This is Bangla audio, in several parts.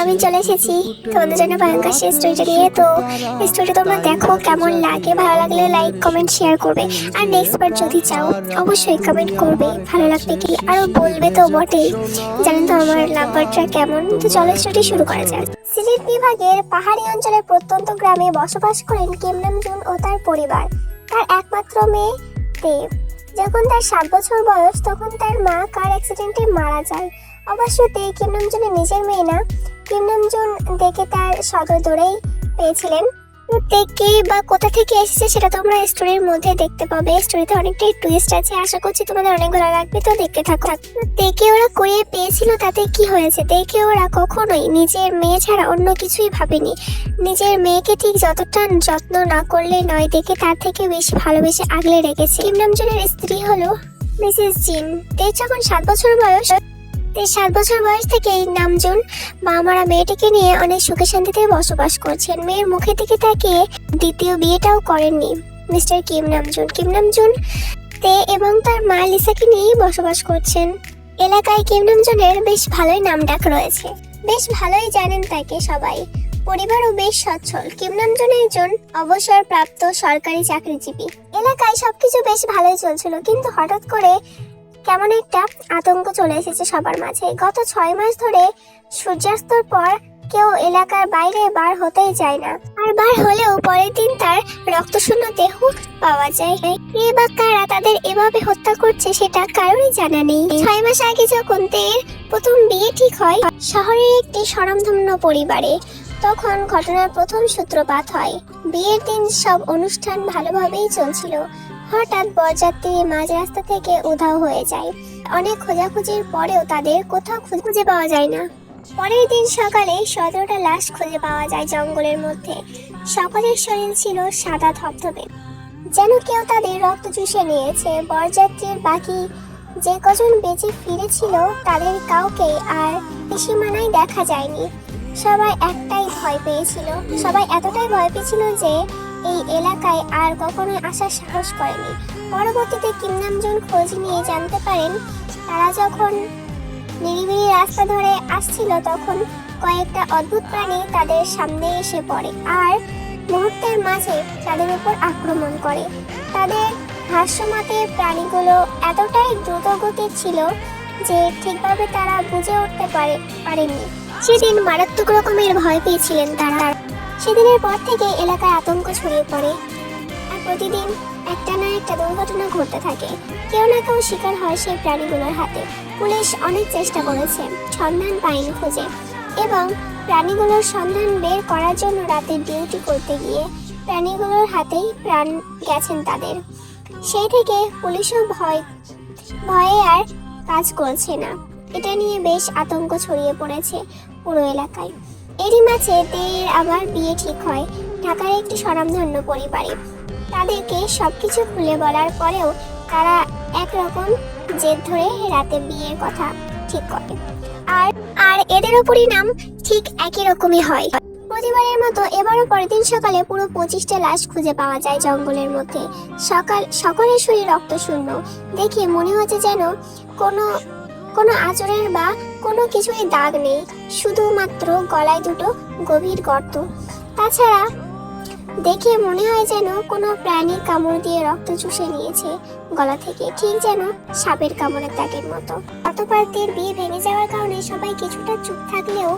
আমি চলে এসেছি তোমাদের জন্য ভয়ঙ্কর সেই স্টোরিটা নিয়ে। তো স্টোরিটা তোমরা দেখো, কেমন লাগে, ভালো লাগলে লাইক কমেন্ট শেয়ার করবে, আর নেক্সট বার যদি চাও অবশ্যই কমেন্ট করবে ভালো লাগবে কি, আরো বলবে তো বটেই। জানেন তো আমার নাম্বারটা কেমন। তো চলো স্টোরি শুরু করা যাক। সিলেট বিভাগের পাহাড়ি অঞ্চলের প্রত্যন্ত গ্রামে বসবাস করেন কিম নামজুন ও তার পরিবার। তার একমাত্র মেয়ে দেব। যখন তার 7 বছর বয়স তখন তার মা কার অ্যাক্সিডেন্টে মারা যায়। অবশ্য কিম নামজুনের নিজের মেয়ে না, কিম নামজুন দেখে তার সদর দৌড়েই পেয়েছিলেন। কে বা কোথা থেকে এসেছে সেটা তোমরা স্টোরির মধ্যে দেখতে পাবে। স্টোরিতে অনেকটাই টুইস্ট আছে, আশা করছি তোমাদের অনেক ভালো লাগবে। তো দেখতে থাকো। দেখে ওরা কুড়িয়ে পেয়েছিল তাতে কি হয়েছে। দেখে ওরা কখনোই নিজের মেয়ে ছাড়া অন্য কিছুই ভাবেনি। নিজের মেয়েকে ঠিক যতটা যত্ন না করলে নয়, দেখে তার থেকে বেশি ভালোবেসে আগলে রেখেছে। কিম নামজুনের স্ত্রী হলো মিসেস জিন। যখন 7 বছর বয়স, 7 বছর বয়স থেকে এই নামজুন মা মারা মেয়েটিকে নিয়ে অনেক সুখে শান্তিতে বসবাস করছেন। মেয়ের মুখে থেকে তাকে দ্বিতীয় বিয়েটাও করেননি মিস্টার কিম নামজুন এবং তার মা লিসাকে নিয়েই বসবাস করছেন। এলাকায় কিম নামজুনের বেশ ভালোই নামডাক রয়েছে, বেশ ভালোই জানেন তাকে সবাই। পরিবারও বেশ সচ্ছল। কিম নামজুন একজন অবসরপ্রাপ্ত সরকারি চাকরিজীবী। এলাকায় সবকিছু বেশ ভালোই চলছিল, কিন্তু হঠাৎ করে কেমন একটা আতঙ্ক চলে এসেছে সবার মাঝে। গত 6 মাস ধরে সূর্যাস্তর পর কেউ এলাকার বাইরে বার হতেই যায় না, আর বার হলেও পরের দিন তার রক্তশূন্য দেহ পাওয়া যায়। কে বা কারা তাদের এভাবে হত্যা করছে সেটা কারোরই জানা নেই। 6 মাস আগে যখন তের প্রথম বিয়ে ঠিক হয় শহরের একটি স্বনামধন্য পরিবারে, তখন ঘটনার প্রথম সূত্রপাত হয়। বিয়ের দিন সব অনুষ্ঠান ভালোভাবেই চলছিল। হঠাৎ বরযাত্রী মাঝ রাস্তা থেকে উধাও হয়ে যায়। অনেক খোঁজাখুঁজির পরেও তাদের কোথাও খুঁজে পাওয়া যায় না। পরের দিন সকালে 17টা লাশ খুঁজে পাওয়া যায় জঙ্গলের মধ্যে। সকলের শরীর ছিল সাদা ধবধবে, যেন কেউ তাদের রক্ত চুষে নিয়েছে। বরযাত্রীর বাকি যে কজন বেঁচে ফিরেছিল তাদের কাউকে আর সীমানায় দেখা যায়নি। সবাই এতটাই ভয় পেয়েছিল যে এই এলাকায় আর কখনোই আসার সাহস করেনি। পরবর্তীতে কিম নামজুন খোঁজ নিয়ে জানতে পারেন, তারা যখন নিরিবিলি রাস্তা ধরে আসছিল তখন কয়েকটা অদ্ভুত প্রাণী তাদের সামনে এসে পড়ে আর মুহূর্তের মাঝে তাদের উপর আক্রমণ করে। তাদের ভাষ্যমতে প্রাণীগুলো এতটাই দ্রুতগতির ছিল যে ঠিকভাবে তারা বুঝে উঠতে পারেনি। সেদিন মারাত্মক রকমের ভয় পেয়েছিলেন তারা। সেদিনের পর থেকে এলাকায় আতঙ্ক ছড়িয়ে পড়ে, আর প্রতিদিন একটা না একটা দুর্ঘটনা ঘটতে থাকে। কেউ না কেউ শিকার হয় সেই প্রাণীগুলোর হাতে। পুলিশ অনেক চেষ্টা করেছে, সন্ধান পায়নি খুঁজে, এবং প্রাণীগুলোর সন্ধান বের করার জন্য রাতে ডিউটি করতে গিয়ে প্রাণীগুলোর হাতেই প্রাণ গেছেন তাদের। সেই থেকে পুলিশও ভয়ে আর কাজ করছে না। এটা নিয়ে বেশ আতঙ্ক ছড়িয়ে পড়েছে পুরো এলাকায়। এরই মাঝে তের আবার বিয়ে ঠিক হয় ঢাকার একটি স্বনামধন্য পরিবারে। তাদেরকে সবকিছু খুলে বলার পরেও তারা একরকম জেদ ধরে রাতে বিয়ের কথা ঠিক করে। আর এদের পরিণাম ঠিক একই রকমই হয়। প্রতিবারের মতো এবারও পরের দিন সকালে পুরো 25টা লাশ খুঁজে পাওয়া যায় জঙ্গলের মধ্যে। সকলের শরীর রক্তশূন্য। দেখে মনে হচ্ছে যেন কোনো আঁচড়ের বা কোনো কিছুই দাগ নেই, শুধুমাত্র গলায় দুটো গভীর গর্ত। তাছাড়া দেখে মনে হয় যেন কোনো প্রাণী কামড় দিয়ে রক্ত চুষে নিয়েছে গলা থেকে, ঠিক যেন সাপের কামড়ের দাগের মতো। গতবার তের বিয়ে ভেঙে যাওয়ার কারণে সবাই কিছুটা চুপ থাকলেও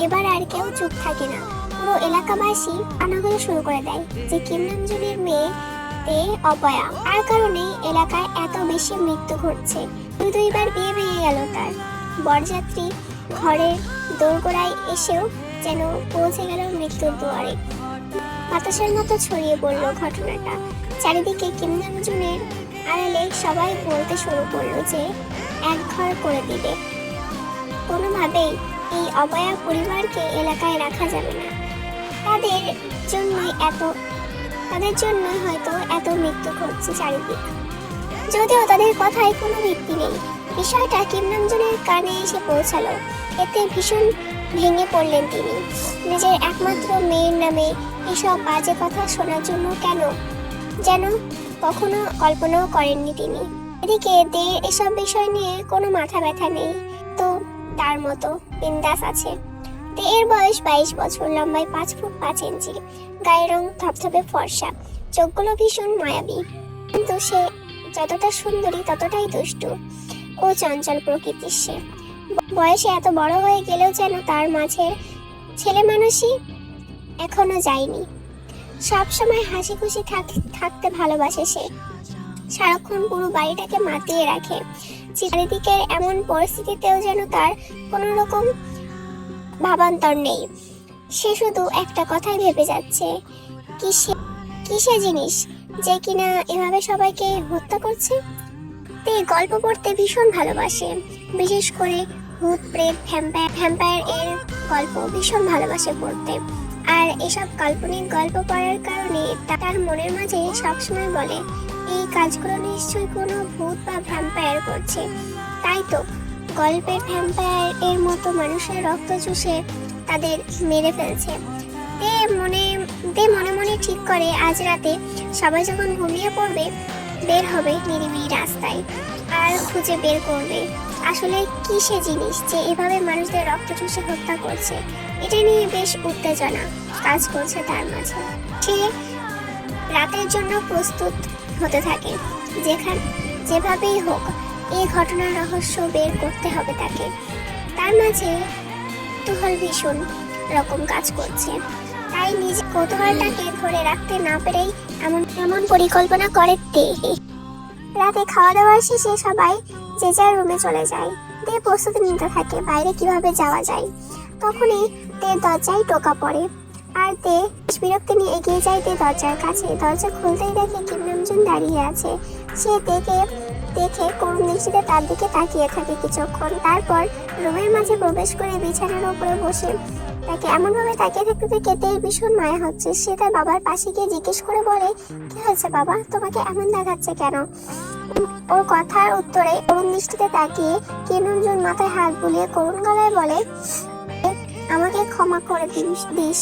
এবার আর কেউ চুপ থাকে না। পুরো এলাকাবাসী আনাগোনা শুরু করে দেয় যে কিম নামজুনের মেয়ে তে অপয়া, আর কারণেই এলাকায় এত বেশি মৃত্যু ঘটছে। 2বার বিয়ে ভেঙে গেল তার। বরযাত্রী ঘরের দোরগোড়ায় এসেও যেন পৌঁছে গেল মৃত্যুর দুয়ারে। বাতাসের মতো ছড়িয়ে পড়ল ঘটনাটা চারিদিকে। কিম নামজুনের আড়ালে সবাই বলতে শুরু করলো যে এক ঘর করে দিবে। কোনোভাবেই এই অপয়া পরিবারকে এলাকায় রাখা যাবে না। তাদের জন্যই হয়তো এত মৃত্যু ঘটছে চারিদিক। যদিও তাদের কথায় কোনো ভিত্তি নেই। বিষয়টা কিম নামজুনের কানে এসে পৌঁছালো। এতে ভীষণ ভেঙে পড়লেন তিনি। নিজের একমাত্র মেয়ের নামে এসব বাজে কথা শোনার জন্য কেন, যেন কখনো কল্পনাও করেননি তিনি। এদিকে দে এসব বিষয় নিয়ে কোনো মাথা ব্যথা নেই, তো তার মতো বিন্দাস আছে। এর বয়স 22 বছর, লম্বায় 5 ফুট 5 ইঞ্চি, গায়ের রং ধপধপে ফর্সা, চোখগুলো ভীষণ মায়াবী। কিন্তু সে যতটা সুন্দরী ততটাই দুষ্টু ও চঞ্চল প্রকৃতির সে। বয়সে এত বড় হয়ে গেলেও যেন তার মাঝের ছেলে মানুষই এখনো যায়নি। সবসময় হাসি খুশি থাকতে ভালোবাসে সে। সারাক্ষণ পুরো বাড়িটাকে মাতিয়ে রাখে। চারিদিকের এমন পরিস্থিতিতেও যেন তার কোনো রকম ভাবান্তর নেই। সে শুধু একটা কথাই ভেবে যাচ্ছে, কিসে জিনিস যে কিনা এভাবে সবাইকে হত্যা করছে। তে গল্প পড়তে ভীষণ ভালোবাসে, বিশেষ করে ভূত প্রেত ভ্যাম্পায়ার এর গল্প ভীষণ ভালোবাসে পড়তে। আর এসব কাল্পনিক গল্প পড়ার কারণে তার মনের মাঝে সবসময় বলে, এই কাজগুলো নিশ্চয়ই কোনো ভূত বা ভ্যাম্পায়ার করছে। তাই তো গল্পের ভ্যাম্পায়ার এর মতো মানুষের রক্ত চুষে তাদের মেরে ফেলছে। দে মনে মনে ঠিক করে আজ রাতে সবাই যখন ঘুমিয়ে পড়বে বের হবে নিরিবিলি রাস্তায় আর খুঁজে বের করবে আসলে কিসে জিনিস যে এভাবে মানুষদের রক্ত চুষে হত্যা করছে। এটা নিয়ে বেশ উত্তেজনা কাজ করছে তার মাঝে। সে রাতের জন্য প্রস্তুত হতে থাকে, যেভাবেই হোক এই ঘটনার রহস্য বের করতে হবে তাকে। তার মাঝে কৌতূহল ভীষণ রকম কাজ করছে, তাই নিজে কৌতূহলটাকে ধরে রাখতে না পেরেই এমন পরিকল্পনা করে দে। রাতে খাওয়া দাওয়ার শেষে সবাই যে যার রুমে চলে যায়। দে প্রস্তুতি নিতে থাকে বাইরে কিভাবে যাওয়া যায়। তখনই দে দরজায় টোকা পড়ে আর দে বিরক্তি নিয়ে এগিয়ে যায় দরজার কাছে। দরজা খুলতেই দেখে কিম নামজুন দাঁড়িয়ে আছে। সে দেখে করুণ দৃষ্টিতে তার দিকে তাকিয়ে থাকে কিছুক্ষণ, তারপর রুমের মাঝে প্রবেশ করে বিছানার উপরে বসে তাকে এমনভাবে তাকিয়ে থাকতে দেখে তের ভীষণ মায়া হচ্ছে। সে তার বাবার পাশে গিয়ে জিজ্ঞেস করে বলে, কি হয়েছে বাবা, তোমাকে এমন দেখাচ্ছে কেন? ওর কথার উত্তরে করুণ দৃষ্টিতে তাকিয়ে কিম নামজুন মাথায় হাত বুলিয়ে করুণ গলায় বলে, আমাকে ক্ষমা করে দিস।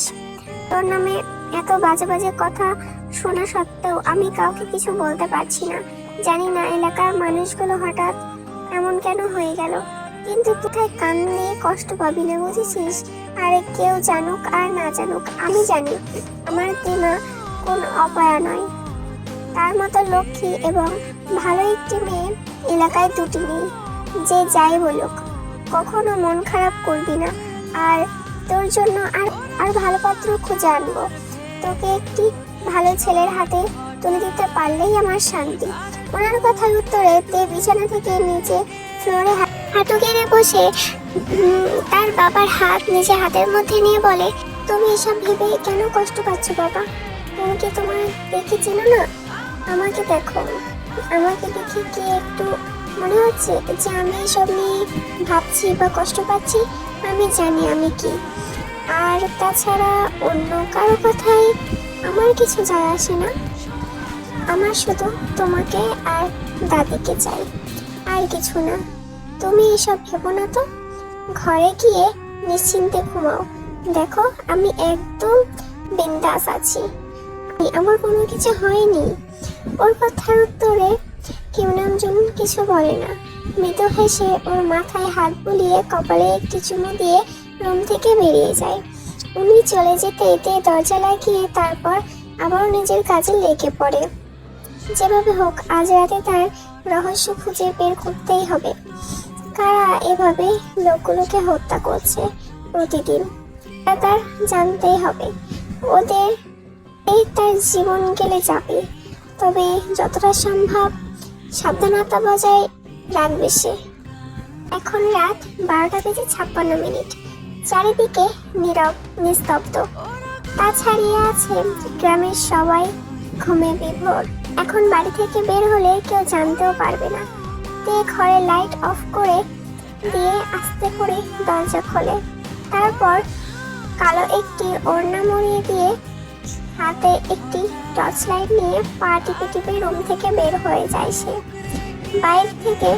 তোর নামে এত বাজে বাজে কথা শোনা সত্ত্বেও আমি কাউকে কিছু বলতে পারছি না। জানি না এলাকার মানুষগুলো হঠাৎ এমন কেন হয়ে গেল, কিন্তু কোথায় কান দিয়ে কষ্ট পাবি না, বুঝেছিস? আরে কেউ জানুক আর না জানুক, আমি জানি আমার তেমা কোন অপায়া নয়। তার মতো লক্ষ্মী এবং ভালো একটি মেয়ে এলাকায় দুটি নেই। যে যাই বলুক কখনো মন খারাপ করবি না, আর তোর জন্য আর ভালো পাত্র খুঁজে আনবো। তোকে একটি ভালো ছেলের হাতে তুলে দিতে পারলেই আমার শান্তি। ওনার কথার উত্তরে তে বিছানা থেকে নিচে ফ্লোরে হাঁটু গেড়ে বসে তার বাবার হাত নিজে হাতের মধ্যে নিয়ে বলে, তুমি এসব ভেবে কেন কষ্ট পাচ্ছ বাবা? তুমি কি তোমার দেখে চেনো না? আমাকে দেখো, আমাকে দেখে কি একটু মনে হচ্ছে যে আমি এসব নিয়ে ভাবছি বা কষ্ট পাচ্ছি? আমি জানি আমি কি, আর তাছাড়া অন্য কারো কথাই আমার কিছু যায় আসে না। আমার শুধু তোমাকে আর দাদিকে চাই, আর কিছু না। তুমি এসব ভেবো না তো, ঘরে গিয়ে নিশ্চিন্তে ঘুমাও। দেখো আমি একদম বিন্দাস আছি, আমার কোনো কিছু হয়নি। ওর কথার উত্তরে কিম নামজুন কিছু বলে না। মৃদু হেসে ওর মাথায় হাত বুলিয়ে কপালে একটি চুমু দিয়ে রুম থেকে বেরিয়ে যায়। উনি চলে যেতে এতে দরজা লাগিয়ে তারপর আবারও নিজের কাজে লেগে পড়ে। যেভাবে হোক আজ রাতে তার রহস্য খুঁজে বের করতেই হবে। কারা এভাবে লোকগুলোকে হত্যা করছে প্রতিদিন, তার জানতেই হবে। ওদের তার জীবন গেলে যাবে, তবে যতটা সম্ভব সাবধানতা বজায় রাখবে সে। এখন রাত 12:56। চারিদিকে নীরব নিস্তব্ধ। তা ছাড়িয়ে আছে গ্রামের সবাই ঘুমে বিভোর। এখন বাড়ি থেকে বের হলে কেউ জানতেও পারবে না। তে ঘরে লাইট অফ করে দিয়ে আস্তে করে দরজা খোলে। তারপর কালো একটি ওড়না মুড়িয়ে দিয়ে হাতে একটি টর্চ লাইট নিয়ে পা টিপে টিপে রুম থেকে বের হয়ে যায় সে। বাইরে থেকে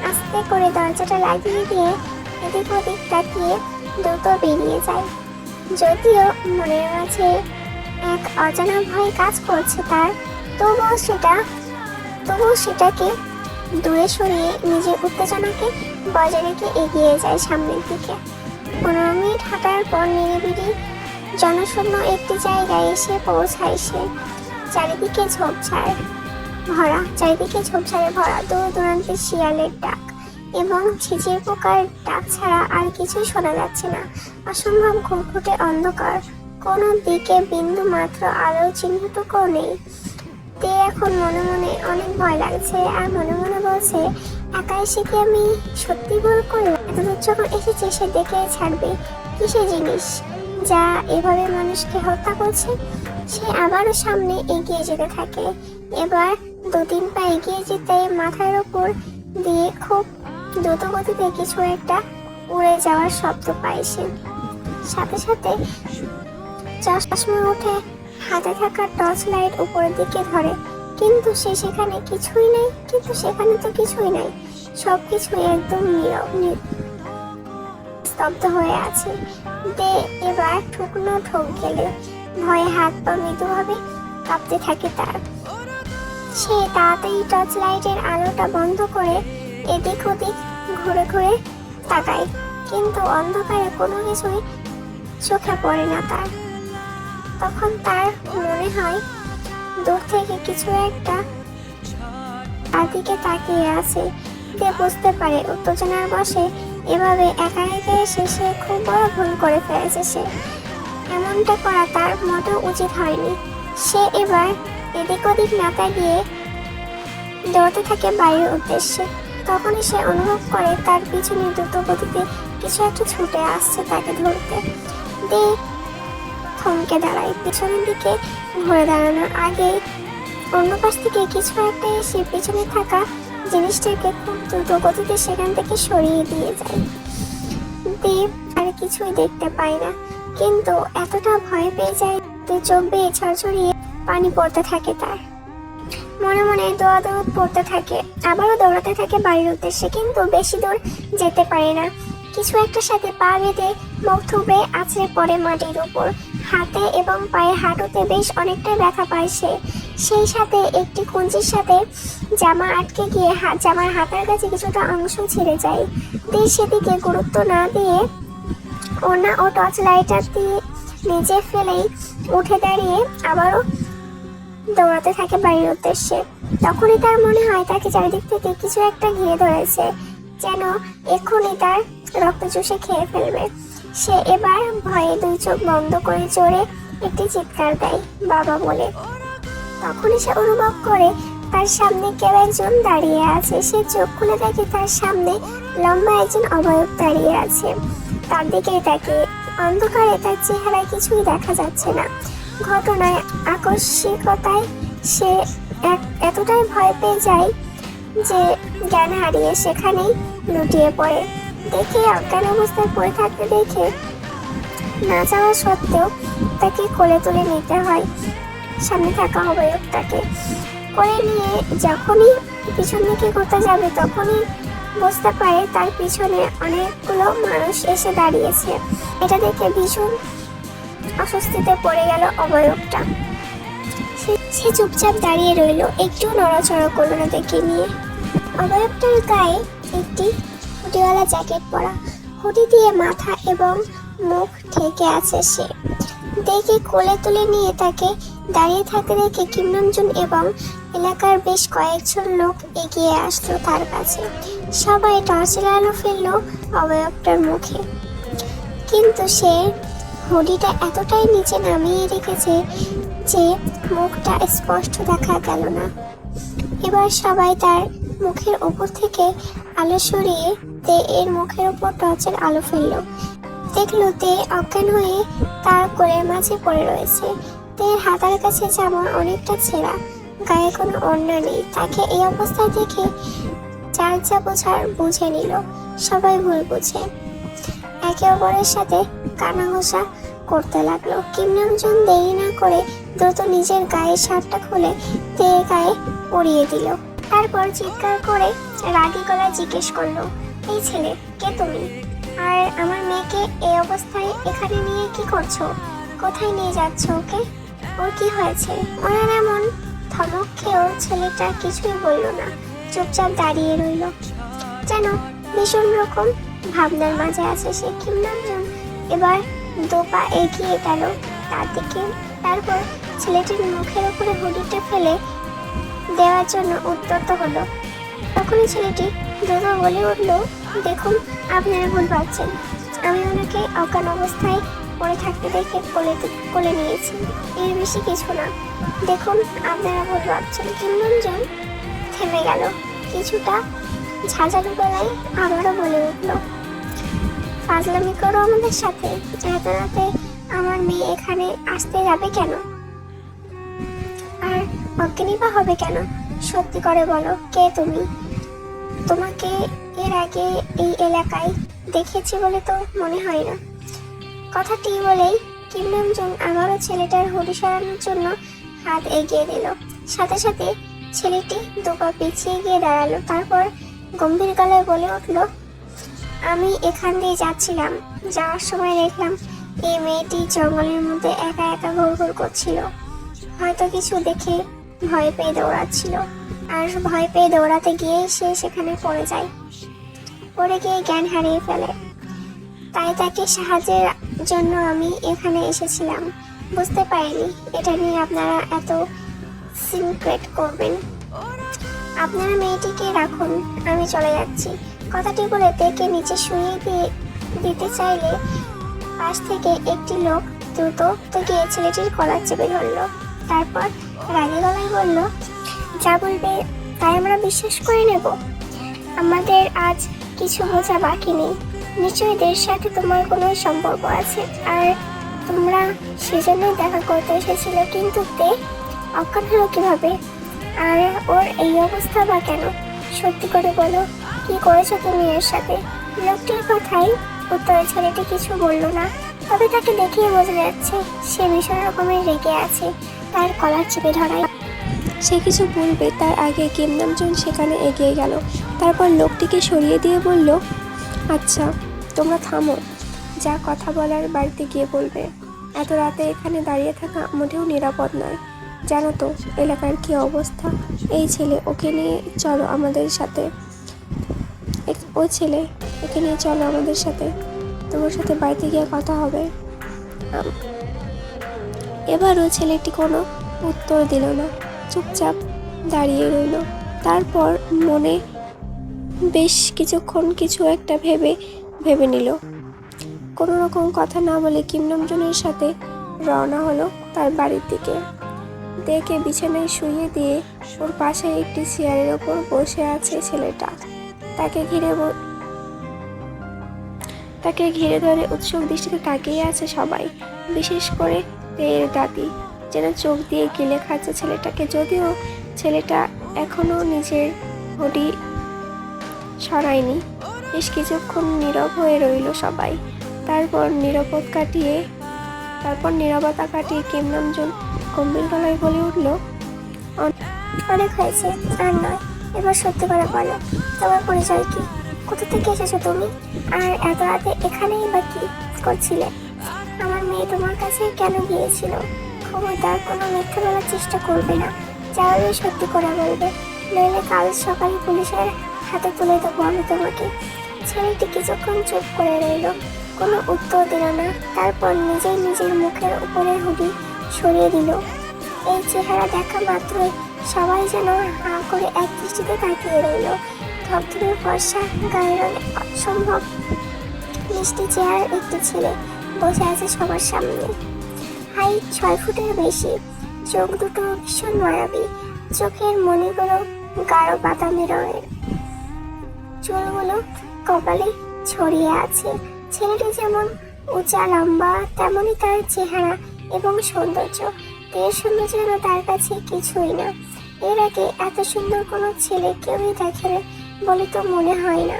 আস্তে করে দরজাটা লাগিয়ে দিয়ে এদিক ওদিক তাকিয়ে দ্রুত বেরিয়ে যায়। যদিও মনের মাঝে এক অজানা ভয় কাজ করছে তার, তবুও সেটাকে দূরে সরিয়ে নিজের উত্তেজনাকে বজায় রেখে এগিয়ে যায় সামনের দিকে। 15 মিনিট হাঁটার পর নিরিবিলি জনশূন্য একটি জায়গায় এসে পৌঁছায় সে। চারিদিকে ঝোপঝাড়ে ভরা, দূর দূরান্তে শিয়ালের ডাক এবং ঝিঝির পোকার ডাক ছাড়া আর কিছুই শোনা যাচ্ছে না। অসম্ভব ঘুটঘুটে অন্ধকার, কোনো দিকে বিন্দু মাত্র আলোর চিহ্নটুকুও নেই। তে এখন মনে মনে অনেক ভয় লাগছে, আর মনে মনে বলছে, একা এসে কি আমি সত্যি ভুল করলাম? এতদূর যখন এসেছে সে দেখে ছাড়বে কিসে জিনিস যা এভাবে মানুষকে হত্যা করছে। সে আবারও সামনে এগিয়ে যেতে থাকে। এবার 2-3 পা এগিয়ে যেতে মাথার উপর দিয়ে খুব দ্রুত গতিতে কিছু একটা উড়ে যাওয়ার শব্দ পায় সে। সাথে সাথে চশমা উঠে হাতে থাকা টর্চ লাইট উপরের দিকে ধরে, কিন্তু সেখানে তো কিছুই নাই। সবকিছু একদম নীরব, স্তব্ধ হয়ে আছে। দে এবার ঠুকনো ঠোক গেলে ভয়ে হাত পা মৃদুভাবে কাঁপতে থাকে তার। সে তাড়াতাড়ি টর্চ লাইটের আলোটা বন্ধ করে এদিক ওদিক ঘুরে ঘুরে তাকায়, কিন্তু অন্ধকারে কোনো কিছুই চোখে পড়ে না তার। তখন তার মনে হয় দূর থেকে কিছু একটা তার দিকে তাকিয়ে আছে। সে বুঝতে পারে উত্তেজনার বশে এভাবে একা একা এসে সে খুব বড় ভুল করে ফেলেছে। সে এমনটা করা তার মোটেও উচিত হয়নি। সে এবার এদিক ওদিক না তাকিয়ে দৌড়তে থাকে বাড়ির উদ্দেশ্যে। তখনই সে অনুভব করে তার পিছনে দ্রুত গতিতে কিছু একটা ছুটে আসছে তাকে ধরতে। দে থমকে দাঁড়ায়, পিছনের দিকে ঘুরে দাঁড়ানোর আগে অন্য পাশ থেকে কিছু একটা এসে পিছনে থাকা জিনিসটাকে খুব দ্রুত গতিতে সেখান থেকে সরিয়ে দিয়ে যায়। দেব আর কিছুই দেখতে পায় না, কিন্তু এতটা ভয় পেয়ে যায় যে চোখ বেয়ে ছড়ছড়িয়ে পানি পড়তে থাকে তার। মনে মনে দৌড়াদৌড় পড়তে থাকে, আবারও দৌড়াতে থাকে বাড়ির উদ্দেশ্যে, কিন্তু বেশি দূর যেতে পারে না। কিছু একটার সাথে পা বেঁধে মুখ থুবড়ে আছড়ে পড়ে মাটির উপর। হাতে এবং পায়ে হাঁটুতে বেশ অনেকটাই ব্যথা পায় সে। সেই সাথে একটি কুঞ্চির সাথে জামা আটকে গিয়ে জামার হাতের কাছে কিছুটা অংশ ছিঁড়ে যায়। দিয়ে সেদিকে গুরুত্ব না দিয়ে ওনা ও টর্চ লাইটার দিয়ে নিজে ফেলেই উঠে দাঁড়িয়ে আবারও দৌড়াতে থাকে বাড়ির উদ্দেশ্যে। তখনই তার মনে হয় তাকে চারিদিক থেকে কিছু একটা ঘিরে ধরেছে, যেন এক্ষুনি তার রক্ত চুষে খেয়ে ফেলবে। সে এবার ভয়ে 2 চোখ বন্ধ করে জোরে একটি চিৎকার দেয়, বাবা বলে। তখনই সে অনুভব করে তার সামনে কেউ একজন দাঁড়িয়ে আছে। সে চোখ খুলে দেখে তার সামনে লম্বা একজন অবয়ব দাঁড়িয়ে আছে। তার দিকে তাকে অন্ধকারে তার চেহারায় কিছুই দেখা যাচ্ছে না। ঘটনায় আকস্মিকতায় সে এতটাই ভয় পেয়ে যায় যে জ্ঞান হারিয়ে সেখানেই লুটিয়ে পড়ে। দেখে অজ্ঞান অবস্থায় পড়ে থাকতে দেখে না যাওয়া সত্ত্বেও তাকে কোলে তুলে নিতে হয় সামনে থাকা অবয়বটাকে। কোলে নিয়ে যখনই পিছন দিকে ঘুরতে যাবে তখনই বুঝতে পারে তার পিছনে অনেকগুলো মানুষ এসে দাঁড়িয়েছে। এটা দেখে ভীষণ অস্বস্তিতে পড়ে গেল অবয়বটা। সে চুপচাপ দাঁড়িয়ে রইল, একটু নড়াচড়া করলো না দেখে নিয়ে। অবয়বটার গায়ে একটি হুডিওয়ালা জ্যাকেট পরা, হুডি দিয়ে মাথা এবং মুখ ঢেকে আছে। সে দেখে কোলে তুলে নিয়ে তাকে দাঁড়িয়ে থাকতে দেখে কিমনঞ্জন এবং এলাকার বেশ কয়েকজন লোক এগিয়ে আসলো তার কাছে। সবাই টর্চের আলো ফেললো অবয়বটার মুখে, কিন্তু সে হুডিটা এতটাই নিচে নামিয়ে রেখেছে যে মুখটা স্পষ্ট দেখা গেল না। এবার সবাই তার মুখের উপর থেকে আলো সরিয়ে এর মুখের উপর টর্চের আলো ফেললো। দেখলো অজ্ঞান হয়ে তার কোলের মাঝে পড়ে রয়েছে। তের হাতের কাছে জামা অনেকটা ছেঁড়া, গায়ে কোনো ওড়না নেই। তাকে এই অবস্থায় দেখে যার যা বোঝার বুঝে নিল। সবাই ভুল বুঝে একে অপরের সাথে কানাঘষা করতে লাগলো। কিমনঞ্জন দেরি না করে দ্রুত নিজের গায়ের শার্টটা খুলে তের গায়ে পরিয়ে দিল। তারপর চিৎকার করে রাগী গলায় জিজ্ঞেস করলো, এই ছেলে কে তুমি, আর আমার মেয়েকে এই অবস্থায় এখানে নিয়ে কি করছো? কোথায় নিয়ে যাচ্ছ ওকে? ওর কি হয়েছে? ওনার এমন ধমক খেয়েও ছেলেটা কিছুই বলল না, চুপচাপ দাঁড়িয়ে রইল, যেন ভীষণ রকম ভাবনার মাঝে আছে সে। কিম নামজুন এবার দোপা এগিয়ে গেল তার দিকে, তারপর ছেলেটির মুখের উপরে হুডিটা ফেলে দেওয়ার জন্য উদ্যত হলো। তখনই ছেলেটি দ্রুত বলে উঠল, দেখুন আপনারা ভুল ভাবছেন, আমি ওনাকে অজ্ঞান অবস্থায় পড়ে থাকতে দেখে কোলে নিয়েছি, এর বেশি কিছু না। দেখুন আপনারা ভুল ভাবছেন। কিম নামজুন থেমে গেল, কিছুটা ঝাঁঝালো গলায় আবারও বলে উঠল, ফাজলামি করো আমাদের সাথে? এত রাতে আমার মেয়ে এখানে আসতে যাবে কেন? আর অজ্ঞানী বা হবে কেন? সত্যি করে বলো, কে তুমি? তোমাকে এর আগে এই এলাকায় দেখেছি বলে তো মনে হয় না। কথাটি বলেই কিম নামজুন আবারও ছেলেটার হুডি সরানোর জন্য হাত এগিয়ে দিল। সাথে সাথে ছেলেটি দুপা পিছিয়ে গিয়ে দাঁড়ালো, তারপর গম্ভীর গলায় বলে উঠল, আমি এখান দিয়ে যাচ্ছিলাম, যাওয়ার সময় দেখলাম এই মেয়েটি জঙ্গলের মধ্যে একা একা ঘুরঘুর করছিল, হয়তো কিছু দেখে ভয় পেয়ে দৌড়াচ্ছিল, আর ভয় পেয়ে দৌড়াতে গিয়ে সে সেখানে পড়ে যায়, পড়ে গিয়ে জ্ঞান হারিয়ে ফেলে। তাই তাকে সাহায্যের জন্য আমি এখানে এসেছিলাম। বুঝতে পারিনি এটা নিয়ে আপনারা এত সিক্রেট করবেন। আপনারা মেয়েটিকে রাখুন, আমি চলে যাচ্ছি। কথাটি বলে তেকে নিচে শুয়ে দিতে চাইলে পাশ থেকে একটি লোক দ্রুত গিয়ে ছেলেটির কলার চেপে ধরল, তারপর রাগী গলায় বলল, যা বলবে তাই আমরা বিশ্বাস করে নেব? আমাদের আজ কিছু বোঝা বাকি নেই, নিশ্চয়ই এদের সাথে তোমার কোনো সম্পর্ক আছে, আর তোমরা সেজন্যই দেখা করতে এসেছিলে, কিন্তু তে অজ্ঞান হলো কিভাবে? আর ওর এই অবস্থা বা কেন? সত্যি করে বলো, কি করেছো তুমি এর সাথে? লোকটির কথাই উত্তরে ছেলেটি কিছু বলল না, তবে তাকে দেখেই বোঝা যাচ্ছে সে ভীষণ রকমের রেগে আছে তার কলার চেপে ধরায়। সে কিছু বলবে তার আগে কিম নামজুন সেখানে এগিয়ে গেল, তারপর লোকটিকে সরিয়ে দিয়ে বলল, আচ্ছা তোমরা থামো, যা কথা বলার বাড়িতে গিয়ে বলবে। এত রাতে এখানে দাঁড়িয়ে থাকা মোটেও নিরাপদ নয়, জানো তো এলাকার কি অবস্থা। এই ছেলে, ওকে নিয়ে চলো আমাদের সাথে। ও ছেলে, একে নিয়ে চলো আমাদের সাথে, তোমার সাথে বাড়িতে গিয়ে কথা হবে। এবারও ছেলেটি কোনো উত্তর দিল না, চুপচাপ দাঁড়িয়ে রইল। তারপর মনে বেশ কিছুক্ষণ কিছু একটা ভেবে নিল। কোনো রকম কথা না বলে কিম নামজুনের সাথে রওনা হলো তার বাড়ির দিকে। দেখে বিছানায় শুইয়ে দিয়ে ওর পাশে একটি চেয়ারের ওপর বসে আছে ছেলেটা। তাকে ঘিরে ধরে উৎসুক দৃষ্টিতে তাকিয়ে আছে সবাই, বিশেষ করে এর দাদি, যেন চোখ দিয়ে গিলে খাচ্ছে ছেলেটাকে। যদিও ছেলেটা এখনো নিজের হুডি সরায়নি। বেশ কিছুক্ষণ নীরব হয়ে রইল সবাই। তারপর নীরবতা কাটিয়ে কিম নামজুন গম্ভীর গলায় বলে উঠল, অনেক হয়েছে, আর নয়, এবার সত্যি করে বলো, তোমার পরিচয় কি? কোথা থেকে এসেছো তুমি? আর এত রাতে এখানেই বা কি করছিলে? আমার মেয়ে তোমার কাছে কেন গিয়েছিল? খবরদার কোনো মিথ্যে বলার চেষ্টা করবে না, যা বলবে সত্যি করে বলবে, নইলে কাল সকালে পুলিশের হাতে তুলে দেবো আমি তোমাকে। ছেলেটি কিছুক্ষণ চুপ করে রইল, কোনো উত্তর দিল না, তারপর নিজেই নিজের মুখের উপরে হুডি সরিয়ে দিল। এই চেহারা দেখা মাত্রই সবাই যেন হাঁ করে এক দৃষ্টিতে তাকিয়ে রইল। ধবধবে ফর্সা গায়ের রঙে অসম্ভব মিষ্টি চেহারার একটি ছেলে বসে আছে সবার সামনে। হাইট 6 ফুটের বেশি, চোখ দুটো ভীষণ মায়াবী, চোখের মণিগুলো গাঢ় বাদামি রঙের, চুলগুলো কপালে ছড়িয়ে আছে। ছেলেটি যেমন উঁচা লম্বা, তেমনই তার চেহারা এবং সৌন্দর্য। এর সৌন্দর্য যেন তার কাছে কিছুই না। এর আগে এত সুন্দর কোনো ছেলে কেউই দেখেনি বলে তো মনে হয় না।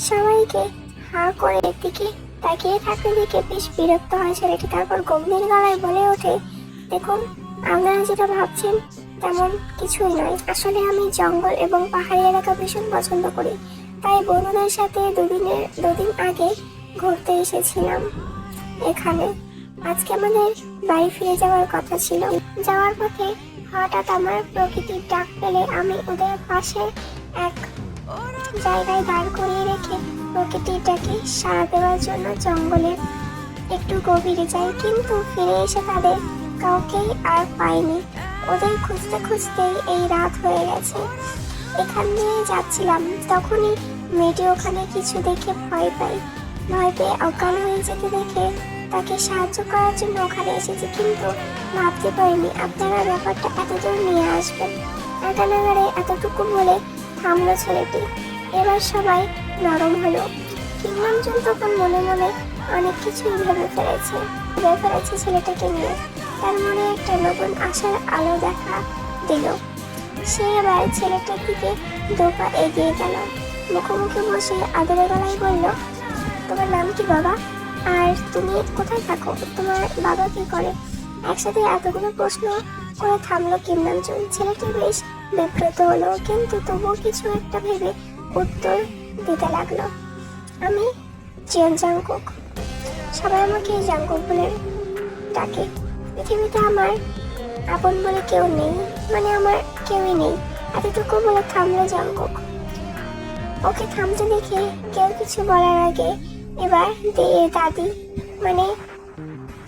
সবাইকে হাঁ করে একদিকে তাকিয়ে থাকতে দেখে বেশ বিরক্ত হয় ছেলেটি। তারপর গম্ভীর গলায় বলে ওঠে, দেখুন, আপনারা যেটা ভাবছেন তেমন কিছুই নয়। আসলে আমি জঙ্গল এবং পাহাড়ি এলাকা ভীষণ পছন্দ করি, তাই বন্ধুদের সাথে দুদিন আগে ঘুরতে এসেছিলাম এখানে। আজকে আমাদের বাড়ি ফিরে যাওয়ার কথা ছিল। যাওয়ার পথে হঠাৎ আমার প্রকৃতির ডাক পেলে আমি ওদের পাশে এক জায়গায় দাঁড় করিয়ে রেখে প্রকৃতির ডাকে সাড়া দেওয়ার জন্য জঙ্গলে একটু গভীরে যাই, কিন্তু ফিরে এসে তাদের কাউকেই আর পাইনি। ওদের খুঁজতে খুঁজতেই এই রাত হয়ে গেছে। এখান দিয়ে যাচ্ছিলাম, তখনই মেয়েটি ওখানে কিছু দেখে ভয় পেয়ে অজ্ঞান হয়ে যেতে দেখে তাকে সাহায্য করার জন্য ওখানে এসেছি, কিন্তু ভাবতে পারিনি আপনারা ব্যাপারটা এতদূর নিয়ে আসবেন। নাগানাগারে এতটুকু বলে থামলো ছেলেটি। এবার সবাই নরম হলো। কিংবঞ্চন তখন মনে মনে অনেক কিছুই ভেবে ফেলেছে ছেলেটাকে নিয়ে। তার মনে একটা নতুন আশার আলো দেখা দিল। সে এবার ছেলেটার দিকে দোপা এগিয়ে গেল, মুখোমুখি বসে আদরে গলায় বলল, তোমার নাম কি বাবা? আর তুমি কোথায় থাকো? তোমার বাবা কি করে? একসাথে এতগুলো প্রশ্ন করে থামলো কিংবঞ্চন। ছেলেটি বেশ বিব্রত হলো, কিন্তু তবুও কিছু একটা ভেবে উত্তর দিতে লাগলো, আমি জিয়ন জাংকুক। সবাই আমাকে জাংকুক বলে ডাকে। পৃথিবীতে আমার আপন বলে কেউ নেই, মানে আমার কেউই নেই। এতটুকু বলে থামলো জাংকুক। ওকে থামতে দেখে কেউ কিছু বলার আগে এবার দাদি মানে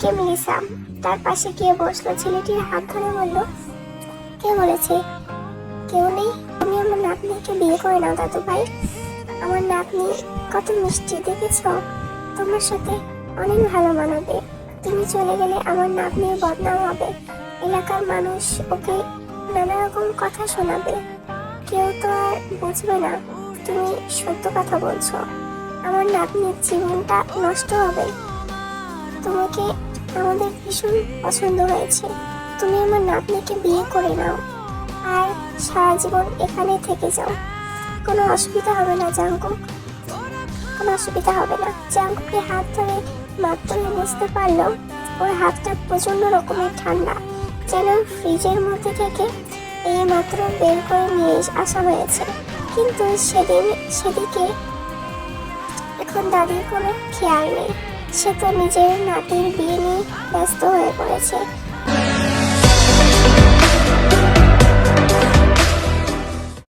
কেমলিসা তার পাশে গিয়ে বসলো। ছেলেটির হাত ধরে বলল, কে বলেছে কেউ নেই? তুমি আমার নাতনিকে বিয়ে করে নাও দাদু ভাই। আমার নাতনি কত মিষ্টি, দেখেছ? তোমার সাথে অনেক ভালো মানাবে। তুমি চলে গেলে আমার নাতনির বদনাম হবে, এলাকার মানুষ ওকে নানা রকম কথা শোনাবে, কেউ তো আর বুঝবে না তুমি সত্য কথা বলছো। আমার নাতনির জীবনটা নষ্ট হবে। তোমাকে আমাদের ভীষণ পছন্দ হয়েছে, তুমি আমার নাতনিকে বিয়ে করে নাও আর সারা জীবন এখানে থেকে যাও। কোনো অসুবিধা হবে না জাংকুক, কোনো অসুবিধা হবে না। জাংকুকের হাত ধরে মাত্রই বুঝতে পারলো ওর হাতটা প্রচন্ড রকমের ঠান্ডা, যেন ফ্রিজের মধ্যে থেকে এই মাত্র বের করে নিয়ে আসা হয়েছে। কিন্তু সেদিকে এখন দাদির কোনো খেয়াল নেই। সে তো নিজের নাতির বিয়ে নিয়ে ব্যস্ত হয়ে পড়েছে।